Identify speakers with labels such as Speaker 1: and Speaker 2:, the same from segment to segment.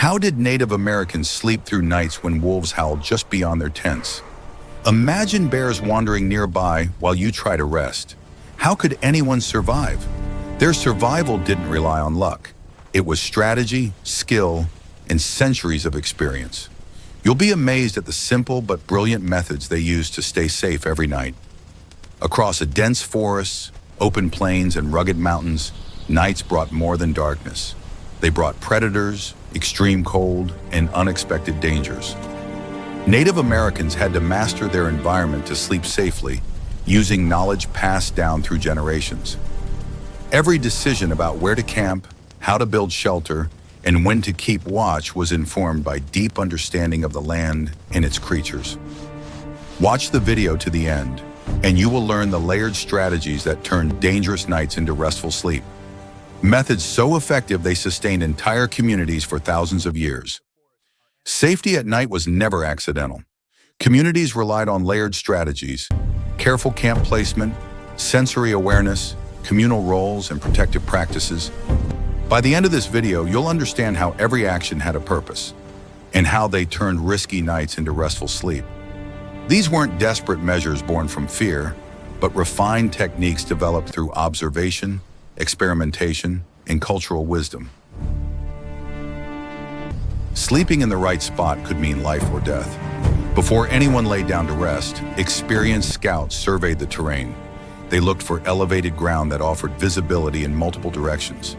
Speaker 1: How did Native Americans sleep through nights when wolves howled just beyond their tents? Imagine bears wandering nearby while you try to rest. How could anyone survive? Their survival didn't rely on luck. It was strategy, skill, and centuries of experience. You'll be amazed at the simple but brilliant methods they used to stay safe every night. Across a dense forest, open plains, and rugged mountains, nights brought more than darkness. They brought predators, extreme cold, and unexpected dangers. Native Americans had to master their environment to sleep safely, using knowledge passed down through generations. Every decision about where to camp, how to build shelter, and when to keep watch was informed by deep understanding of the land and its creatures. Watch the video to the end, and you will learn the layered strategies that turned dangerous nights into restful sleep. Methods so effective they sustained entire communities for thousands of years. Safety at night was never accidental. Communities relied on layered strategies, careful camp placement, sensory awareness, communal roles, and protective practices. By the end of this video, you'll understand how every action had a purpose and how they turned risky nights into restful sleep. These weren't desperate measures born from fear, but refined techniques developed through observation, experimentation, and cultural wisdom. Sleeping in the right spot could mean life or death. Before anyone lay down to rest, experienced scouts surveyed the terrain. They looked for elevated ground that offered visibility in multiple directions,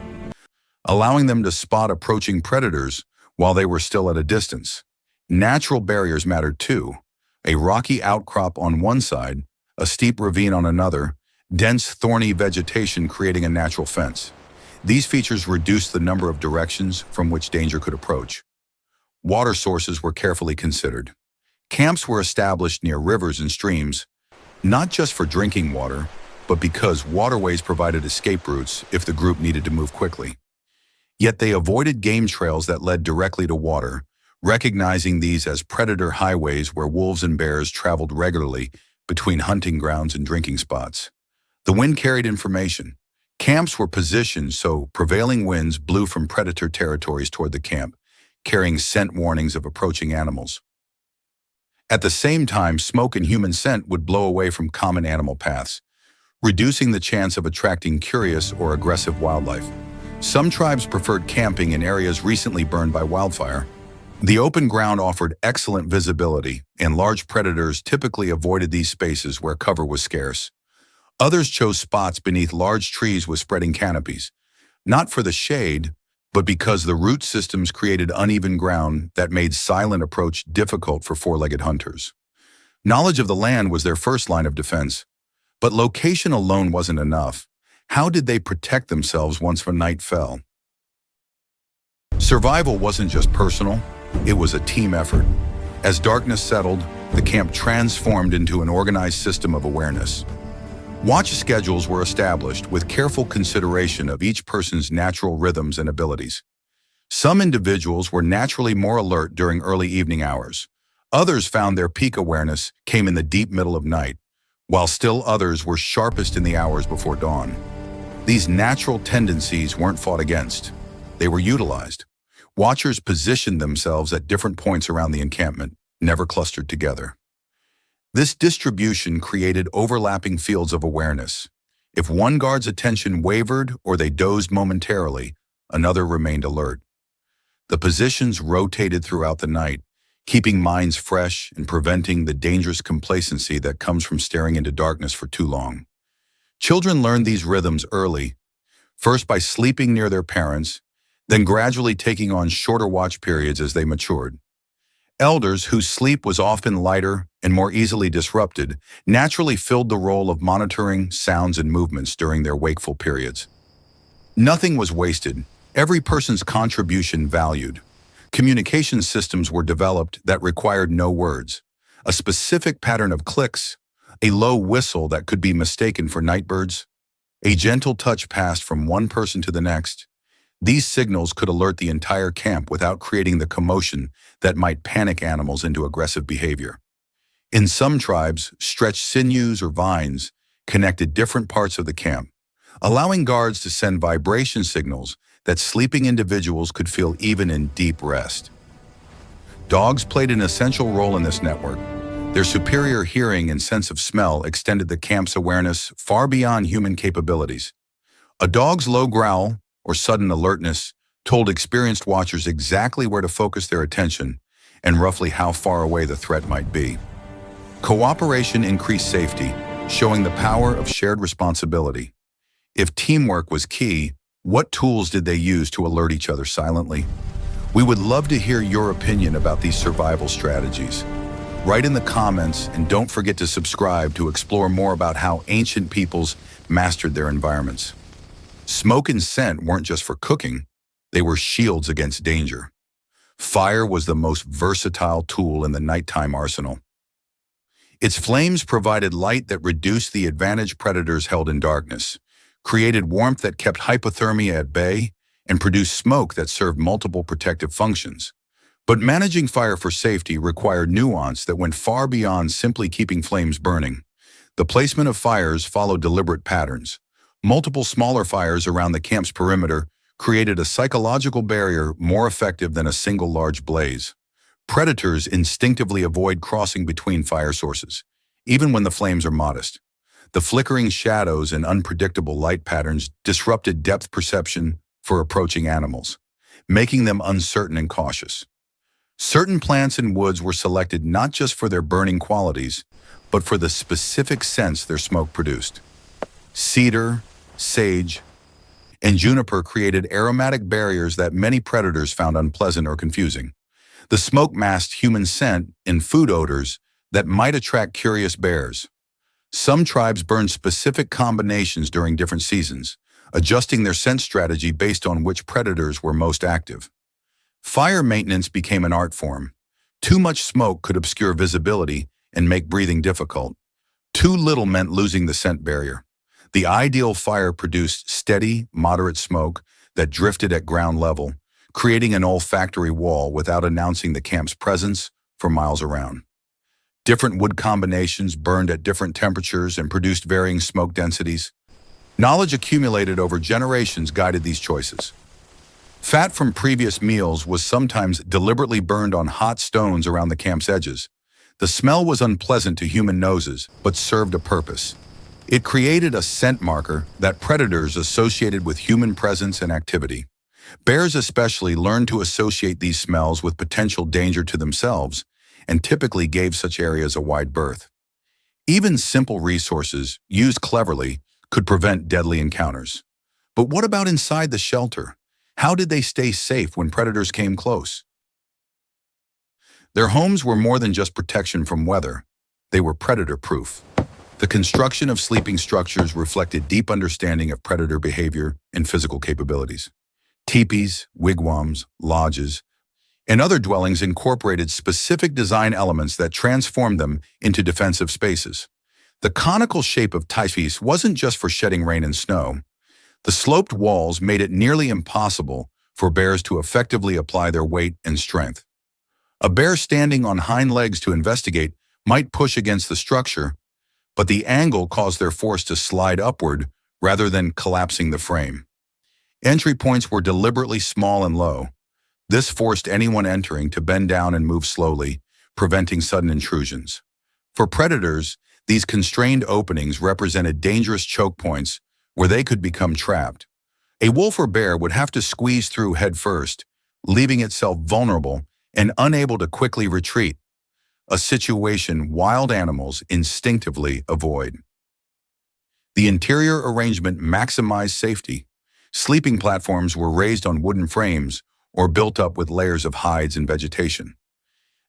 Speaker 1: allowing them to spot approaching predators while they were still at a distance. Natural barriers mattered too. A rocky outcrop on one side, a steep ravine on another, dense thorny vegetation creating a natural fence. These features reduced the number of directions from which danger could approach. Water sources were carefully considered. Camps were established near rivers and streams, not just for drinking water, but because waterways provided escape routes if the group needed to move quickly. Yet they avoided game trails that led directly to water, recognizing these as predator highways where wolves and bears traveled regularly between hunting grounds and drinking spots. The wind carried information. Camps were positioned so prevailing winds blew from predator territories toward the camp, carrying scent warnings of approaching animals. At the same time, smoke and human scent would blow away from common animal paths, reducing the chance of attracting curious or aggressive wildlife. Some tribes preferred camping in areas recently burned by wildfire. The open ground offered excellent visibility, and large predators typically avoided these spaces where cover was scarce. Others chose spots beneath large trees with spreading canopies, not for the shade, but because the root systems created uneven ground that made silent approach difficult for four-legged hunters. Knowledge of the land was their first line of defense, but location alone wasn't enough. How did they protect themselves once the night fell? Survival wasn't just personal, it was a team effort. As darkness settled, the camp transformed into an organized system of awareness. Watch schedules were established with careful consideration of each person's natural rhythms and abilities. Some individuals were naturally more alert during early evening hours. Others found their peak awareness came in the deep middle of night, while still others were sharpest in the hours before dawn. These natural tendencies weren't fought against. They were utilized. Watchers positioned themselves at different points around the encampment, never clustered together. This distribution created overlapping fields of awareness. If one guard's attention wavered or they dozed momentarily, another remained alert. The positions rotated throughout the night, keeping minds fresh and preventing the dangerous complacency that comes from staring into darkness for too long. Children learned these rhythms early, first by sleeping near their parents, then gradually taking on shorter watch periods as they matured. Elders, whose sleep was often lighter and more easily disrupted, naturally filled the role of monitoring sounds and movements during their wakeful periods. Nothing was wasted. Every person's contribution valued. Communication systems were developed that required no words. A specific pattern of clicks, a low whistle that could be mistaken for nightbirds, a gentle touch passed from one person to the next. These signals could alert the entire camp without creating the commotion that might panic animals into aggressive behavior. In some tribes, stretched sinews or vines connected different parts of the camp, allowing guards to send vibration signals that sleeping individuals could feel even in deep rest. Dogs played an essential role in this network. Their superior hearing and sense of smell extended the camp's awareness far beyond human capabilities. A dog's low growl or sudden alertness told experienced watchers exactly where to focus their attention and roughly how far away the threat might be. Cooperation increased safety, showing the power of shared responsibility. If teamwork was key, what tools did they use to alert each other silently? We would love to hear your opinion about these survival strategies. Write in the comments and don't forget to subscribe to explore more about how ancient peoples mastered their environments. Smoke and scent weren't just for cooking, they were shields against danger. Fire was the most versatile tool in the nighttime arsenal. Its flames provided light that reduced the advantage predators held in darkness, created warmth that kept hypothermia at bay, and produced smoke that served multiple protective functions. But managing fire for safety required nuance that went far beyond simply keeping flames burning. The placement of fires followed deliberate patterns. Multiple smaller fires around the camp's perimeter created a psychological barrier more effective than a single large blaze. Predators instinctively avoid crossing between fire sources, even when the flames are modest. The flickering shadows and unpredictable light patterns disrupted depth perception for approaching animals, making them uncertain and cautious. Certain plants and woods were selected not just for their burning qualities, but for the specific scents their smoke produced. Cedar, sage, and juniper created aromatic barriers that many predators found unpleasant or confusing. The smoke masked human scent and food odors that might attract curious bears. Some tribes burned specific combinations during different seasons, adjusting their scent strategy based on which predators were most active. Fire maintenance became an art form. Too much smoke could obscure visibility and make breathing difficult. Too little meant losing the scent barrier. The ideal fire produced steady, moderate smoke that drifted at ground level, creating an olfactory wall without announcing the camp's presence for miles around. Different wood combinations burned at different temperatures and produced varying smoke densities. Knowledge accumulated over generations guided these choices. Fat from previous meals was sometimes deliberately burned on hot stones around the camp's edges. The smell was unpleasant to human noses, but served a purpose. It created a scent marker that predators associated with human presence and activity. Bears especially learned to associate these smells with potential danger to themselves and typically gave such areas a wide berth. Even simple resources, used cleverly, could prevent deadly encounters. But what about inside the shelter? How did they stay safe when predators came close? Their homes were more than just protection from weather. They were predator-proof. The construction of sleeping structures reflected deep understanding of predator behavior and physical capabilities. Teepees, wigwams, lodges, and other dwellings incorporated specific design elements that transformed them into defensive spaces. The conical shape of teepees wasn't just for shedding rain and snow. The sloped walls made it nearly impossible for bears to effectively apply their weight and strength. A bear standing on hind legs to investigate might push against the structure, but the angle caused their force to slide upward rather than collapsing the frame. Entry points were deliberately small and low. This forced anyone entering to bend down and move slowly, preventing sudden intrusions. For predators, these constrained openings represented dangerous choke points where they could become trapped. A wolf or bear would have to squeeze through head first, leaving itself vulnerable and unable to quickly retreat, a situation wild animals instinctively avoid. The interior arrangement maximized safety. Sleeping platforms were raised on wooden frames or built up with layers of hides and vegetation.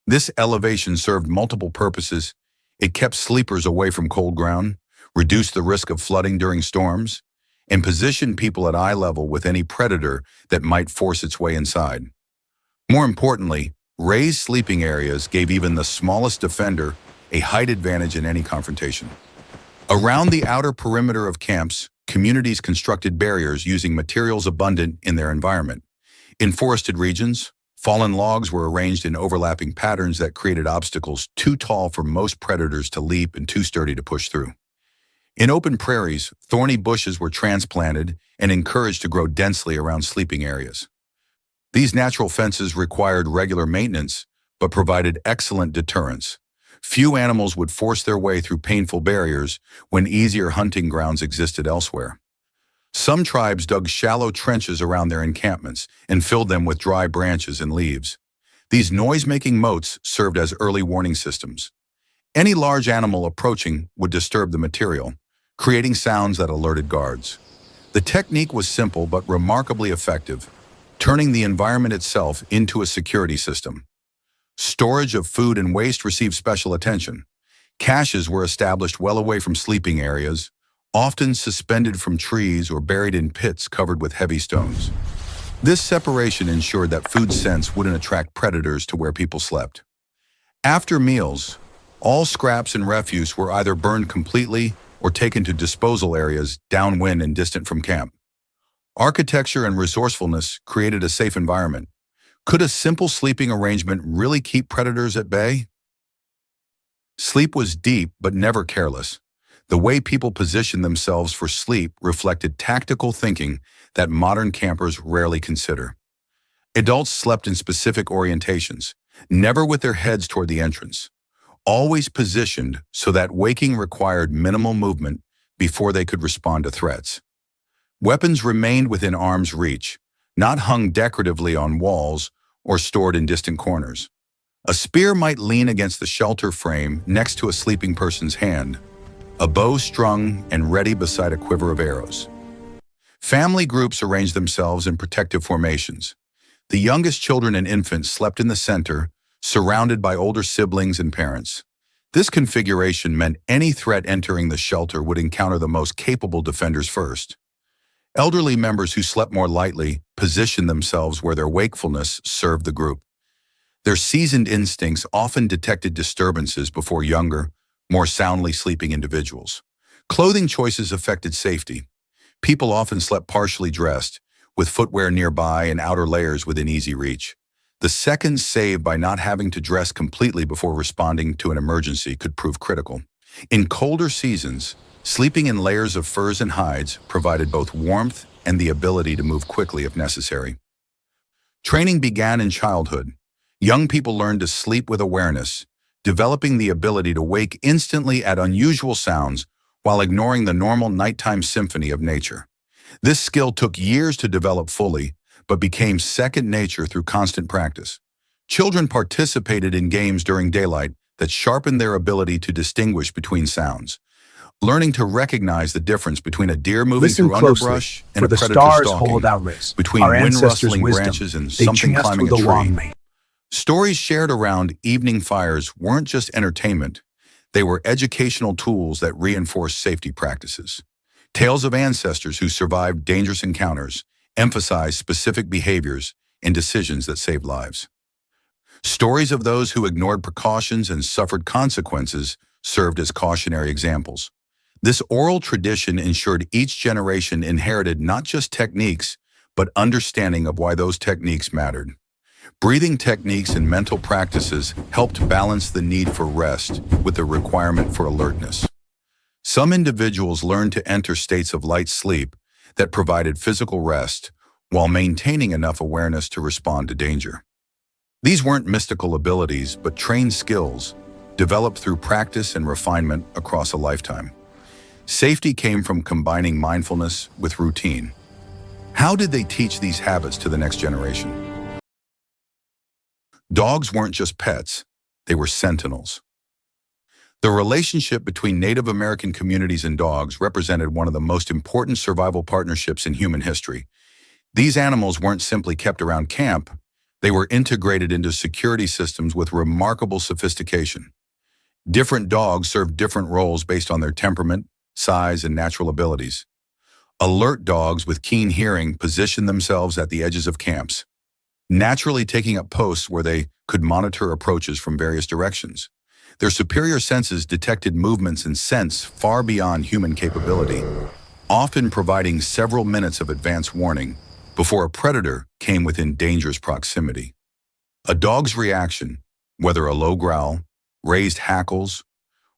Speaker 1: This elevation served multiple purposes. It kept sleepers away from cold ground, reduced the risk of flooding during storms, and positioned people at eye level with any predator that might force its way inside. More importantly, raised sleeping areas gave even the smallest defender a height advantage in any confrontation. Around the outer perimeter of camps, communities constructed barriers using materials abundant in their environment. In forested regions, fallen logs were arranged in overlapping patterns that created obstacles too tall for most predators to leap and too sturdy to push through. In open prairies, thorny bushes were transplanted and encouraged to grow densely around sleeping areas. These natural fences required regular maintenance, but provided excellent deterrence. Few animals would force their way through painful barriers when easier hunting grounds existed elsewhere. Some tribes dug shallow trenches around their encampments and filled them with dry branches and leaves. These noise-making moats served as early warning systems. Any large animal approaching would disturb the material, creating sounds that alerted guards. The technique was simple but remarkably effective, turning the environment itself into a security system. Storage of food and waste received special attention. Caches were established well away from sleeping areas, often suspended from trees or buried in pits covered with heavy stones. This separation ensured that food scents wouldn't attract predators to where people slept. After meals, all scraps and refuse were either burned completely or taken to disposal areas downwind and distant from camp. Architecture and resourcefulness created a safe environment. Could a simple sleeping arrangement really keep predators at bay? Sleep was deep but never careless. The way people positioned themselves for sleep reflected tactical thinking that modern campers rarely consider. Adults slept in specific orientations, never with their heads toward the entrance, always positioned so that waking required minimal movement before they could respond to threats. Weapons remained within arm's reach, not hung decoratively on walls or stored in distant corners. A spear might lean against the shelter frame next to a sleeping person's hand, a bow strung and ready beside a quiver of arrows. Family groups arranged themselves in protective formations. The youngest children and infants slept in the center, surrounded by older siblings and parents. This configuration meant any threat entering the shelter would encounter the most capable defenders first. Elderly members who slept more lightly positioned themselves where their wakefulness served the group. Their seasoned instincts often detected disturbances before younger, more soundly sleeping individuals. Clothing choices affected safety. People often slept partially dressed, with footwear nearby and outer layers within easy reach. The seconds saved by not having to dress completely before responding to an emergency could prove critical. In colder seasons, sleeping in layers of furs and hides provided both warmth and the ability to move quickly if necessary. Training began in childhood. Young people learned to sleep with awareness, developing the ability to wake instantly at unusual sounds while ignoring the normal nighttime symphony of nature. This skill took years to develop fully, but became second nature through constant practice. Children participated in games during daylight that sharpened their ability to distinguish between sounds, learning to recognize the difference between a deer moving through underbrush and a predator stalking, between wind-rustling branches and something climbing a tree. Stories shared around evening fires weren't just entertainment, they were educational tools that reinforced safety practices. Tales of ancestors who survived dangerous encounters emphasized specific behaviors and decisions that saved lives. Stories of those who ignored precautions and suffered consequences served as cautionary examples. This oral tradition ensured each generation inherited not just techniques, but understanding of why those techniques mattered. Breathing techniques and mental practices helped balance the need for rest with the requirement for alertness. Some individuals learned to enter states of light sleep that provided physical rest while maintaining enough awareness to respond to danger. These weren't mystical abilities, but trained skills developed through practice and refinement across a lifetime. Safety came from combining mindfulness with routine. How did they teach these habits to the next generation? Dogs weren't just pets, they were sentinels. The relationship between Native American communities and dogs represented one of the most important survival partnerships in human history. These animals weren't simply kept around camp, they were integrated into security systems with remarkable sophistication. Different dogs served different roles based on their temperament, size, and natural abilities. Alert dogs with keen hearing positioned themselves at the edges of camps, naturally taking up posts where they could monitor approaches from various directions. Their superior senses detected movements and scents far beyond human capability, often providing several minutes of advance warning before a predator came within dangerous proximity. A dog's reaction, whether a low growl, raised hackles,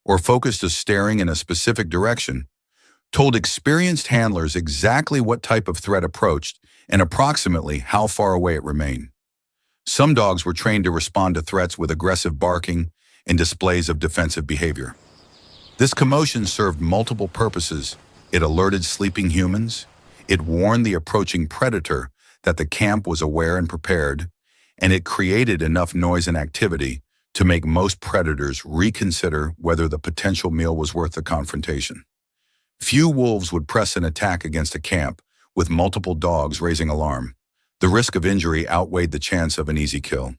Speaker 1: or focused a staring in a specific direction, told experienced handlers exactly what type of threat approached and approximately how far away it remained. Some dogs were trained to respond to threats with aggressive barking and displays of defensive behavior. This commotion served multiple purposes. It alerted sleeping humans, it warned the approaching predator that the camp was aware and prepared, and it created enough noise and activity to make most predators reconsider whether the potential meal was worth the confrontation. Few wolves would press an attack against a camp with multiple dogs raising alarm. The risk of injury outweighed the chance of an easy kill.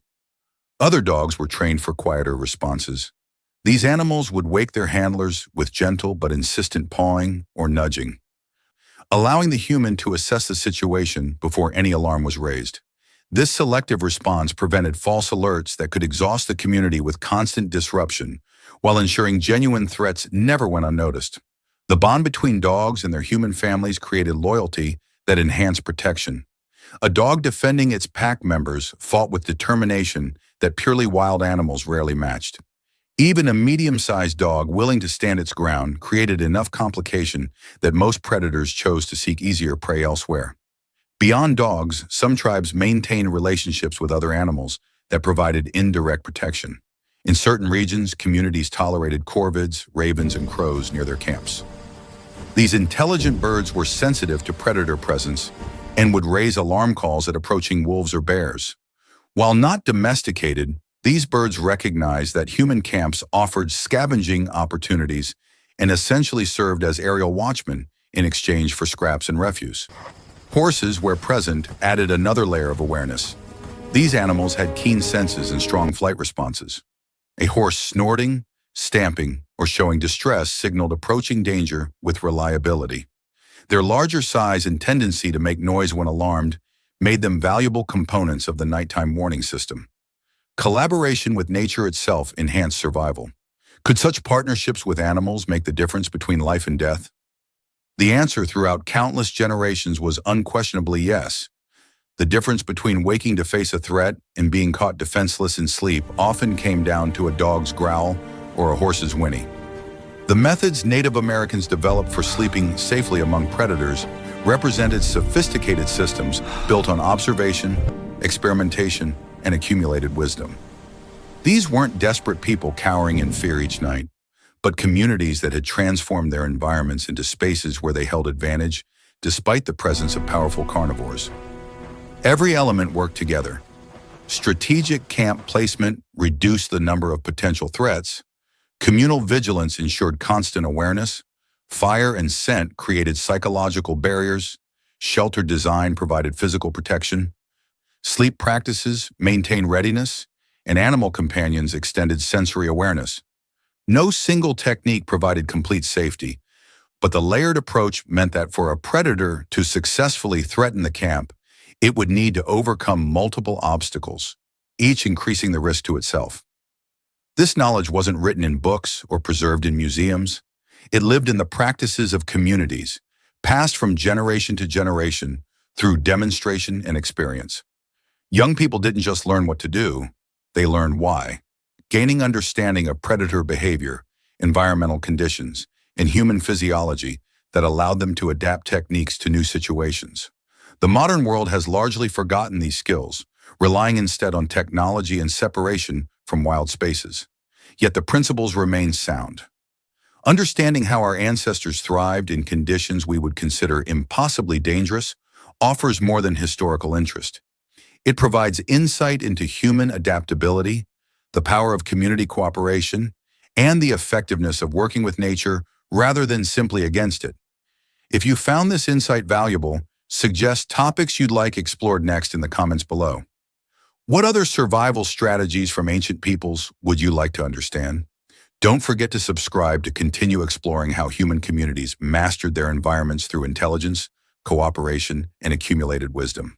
Speaker 1: Other dogs were trained for quieter responses. These animals would wake their handlers with gentle but insistent pawing or nudging, allowing the human to assess the situation before any alarm was raised. This selective response prevented false alerts that could exhaust the community with constant disruption, while ensuring genuine threats never went unnoticed. The bond between dogs and their human families created loyalty that enhanced protection. A dog defending its pack members fought with determination that purely wild animals rarely matched. Even a medium-sized dog willing to stand its ground created enough complication that most predators chose to seek easier prey elsewhere. Beyond dogs, some tribes maintained relationships with other animals that provided indirect protection. In certain regions, communities tolerated corvids, ravens, and crows near their camps. These intelligent birds were sensitive to predator presence and would raise alarm calls at approaching wolves or bears. While not domesticated, these birds recognized that human camps offered scavenging opportunities and essentially served as aerial watchmen in exchange for scraps and refuse. Horses, where present, added another layer of awareness. These animals had keen senses and strong flight responses. A horse snorting, stamping, or showing distress signaled approaching danger with reliability. Their larger size and tendency to make noise when alarmed made them valuable components of the nighttime warning system. Collaboration with nature itself enhanced survival. Could such partnerships with animals make the difference between life and death? The answer throughout countless generations was unquestionably yes. The difference between waking to face a threat and being caught defenseless in sleep often came down to a dog's growl or a horse's whinny. The methods Native Americans developed for sleeping safely among predators represented sophisticated systems built on observation, experimentation, and accumulated wisdom. These weren't desperate people cowering in fear each night, but communities that had transformed their environments into spaces where they held advantage despite the presence of powerful carnivores. Every element worked together. Strategic camp placement reduced the number of potential threats. Communal vigilance ensured constant awareness. Fire and scent created psychological barriers. Shelter design provided physical protection. Sleep practices maintained readiness, and animal companions extended sensory awareness. No single technique provided complete safety, but the layered approach meant that for a predator to successfully threaten the camp, it would need to overcome multiple obstacles, each increasing the risk to itself. This knowledge wasn't written in books or preserved in museums. It lived in the practices of communities, passed from generation to generation through demonstration and experience. Young people didn't just learn what to do, they learned why, gaining understanding of predator behavior, environmental conditions, and human physiology that allowed them to adapt techniques to new situations. The modern world has largely forgotten these skills, relying instead on technology and separation from wild spaces. Yet the principles remain sound. Understanding how our ancestors thrived in conditions we would consider impossibly dangerous offers more than historical interest. It provides insight into human adaptability, the power of community cooperation, and the effectiveness of working with nature rather than simply against it. If you found this insight valuable, suggest topics you'd like explored next in the comments below. What other survival strategies from ancient peoples would you like to understand? Don't forget to subscribe to continue exploring how human communities mastered their environments through intelligence, cooperation, and accumulated wisdom.